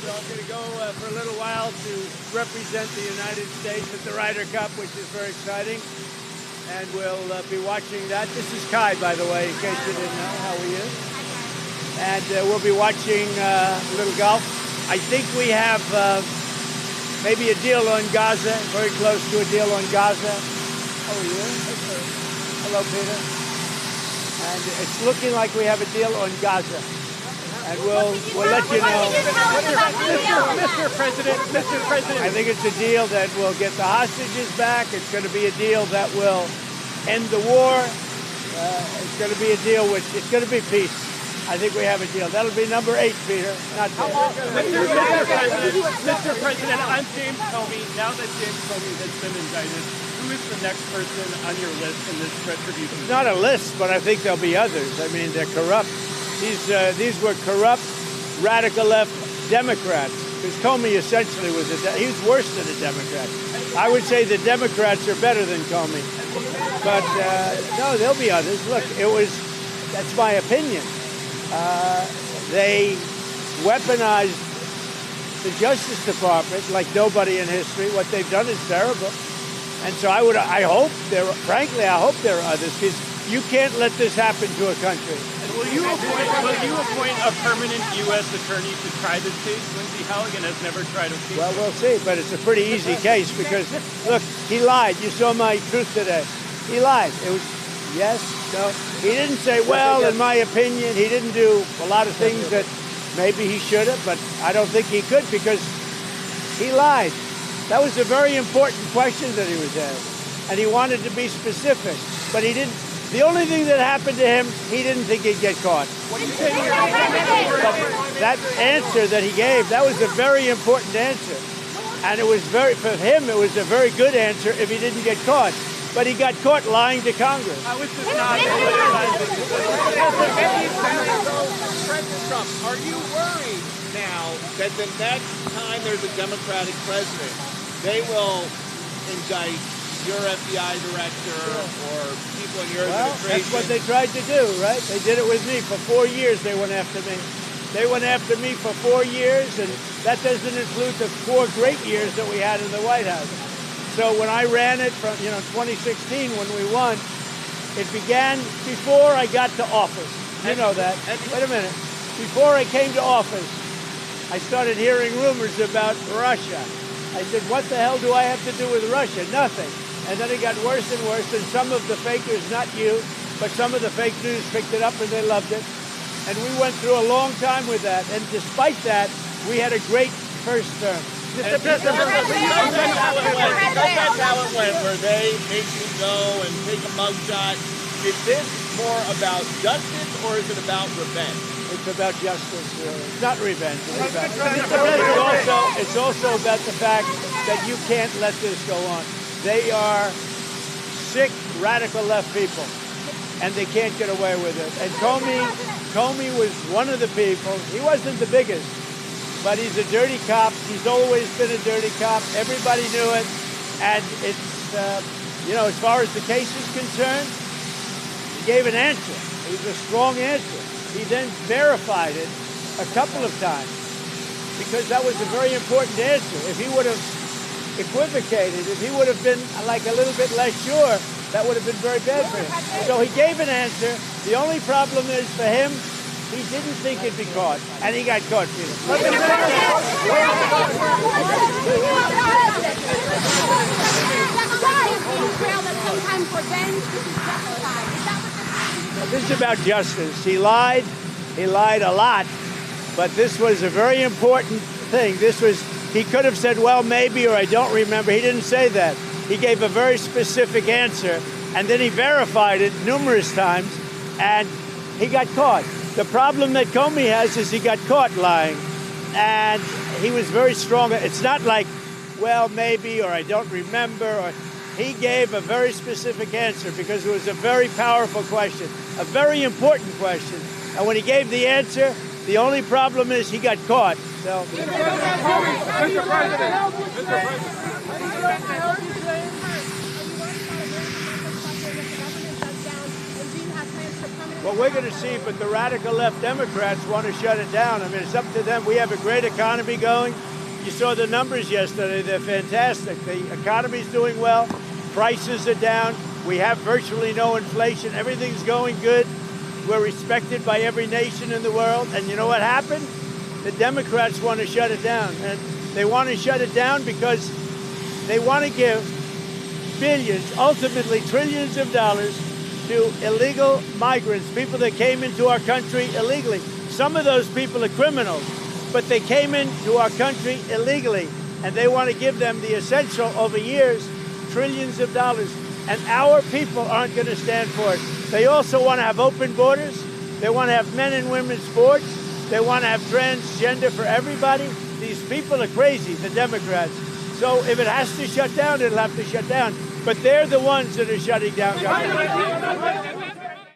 So I'm going to go for a little while to represent the United States at the Ryder Cup, which is very exciting. And we'll be watching that. This is Kai, by the way, in case you didn't know how he is. And we'll be watching a little golf. I think we have maybe a deal on Gaza, very close to a deal on Gaza. How are you? Hello, Peter. And it's looking like we have a deal on Gaza. And we'll let you know. Mr. President, I think it's a deal that will get the hostages back. It's going to be a deal that will end the war. It's going to be a deal which, it's going to be peace. I think we have a deal. That'll be number 8, Peter, not 10. Mr. President, I'm James Comey. Now that James Comey has been indicted, who is the next person on your list in this retribution? It's not a list, but I think there'll be others. I mean, they're corrupt. These were corrupt, radical left Democrats. Because Comey essentially was he was worse than a Democrat. I would say the Democrats are better than Comey. But no, there'll be others. Look, that's my opinion. They weaponized the Justice Department like nobody in history. What they've done is terrible. And so I hope there are others, because you can't let this happen to a country. And will you appoint a permanent U.S. attorney to try this case? Lindsey Halligan has never tried a case. Well, we'll see, but it's a pretty easy case because, look, he lied. You saw my truth today. He lied. It was yes, no. He didn't say, well, in my opinion, he didn't do a lot of things that maybe he should have, but I don't think he could because he lied. That was a very important question that he was asked, and he wanted to be specific, but he didn't. The only thing that happened to him, he didn't think he'd get caught. What do you say to your That answer that he gave, that was a very important answer. And it was for him, it was a very good answer if he didn't get caught. But he got caught lying to Congress. How is this not President Trump, are you worried now that the next time there's a Democratic president, they will indict your FBI director or people in your administration? That's what they tried to do, right? They did it with me. For 4 years, they went after me. They went after me for 4 years, and that doesn't include the 4 great years that we had in the White House. So when I ran it from, 2016, when we won, it began before I got to office. You know that. Wait a minute. Before I came to office, I started hearing rumors about Russia. I said, what the hell do I have to do with Russia? Nothing. And then it got worse and worse, and some of the fakers, not you, but some of the fake news picked it up and they loved it. And we went through a long time with that. And despite that, we had a great first term. That's how it went, where they make you go and take a mugshot. Is this more about justice or is it about revenge? It's about justice, really. It's not revenge. It's also about the fact that you can't let this go on. They are sick, radical left people, and they can't get away with it. And Comey was one of the people. He wasn't the biggest, but he's a dirty cop. He's always been a dirty cop. Everybody knew it. And it's, as far as the case is concerned, he gave an answer. It was a strong answer. He then verified it a couple of times because that was a very important answer. If he would have equivocated, if he would have been like a little bit less sure, that would have been very bad for him. So he gave an answer. The only problem is for him, he didn't think he'd be caught, and he got caught, Peter. This is about justice. He lied a lot, but this was a very important thing. He could have said, well, maybe, or I don't remember. He didn't say that. He gave a very specific answer, and then he verified it numerous times, and he got caught. The problem that Comey has is he got caught lying, and he was very strong. It's not like, well, maybe, or I don't remember. He gave a very specific answer because it was a very powerful question, a very important question. And when he gave the answer, the only problem is he got caught. So. Mr. President. what we're going to see, but the radical left Democrats want to shut it down. I mean, it's up to them. We have a great economy going. You saw the numbers yesterday. They're fantastic. The economy's doing well. Prices are down. We have virtually no inflation. Everything's going good. We're respected by every nation in the world. And you know what happened? The Democrats want to shut it down. And they want to shut it down because they want to give billions, ultimately trillions of dollars to illegal migrants, people that came into our country illegally. Some of those people are criminals, but they came into our country illegally, and they want to give them the essential over years, trillions of dollars, and our people aren't going to stand for it. They also want to have open borders. They want to have men and women's sports. They want to have transgender for everybody. These people are crazy, the Democrats. So if it has to shut down, it'll have to shut down. But they're the ones that are shutting down government.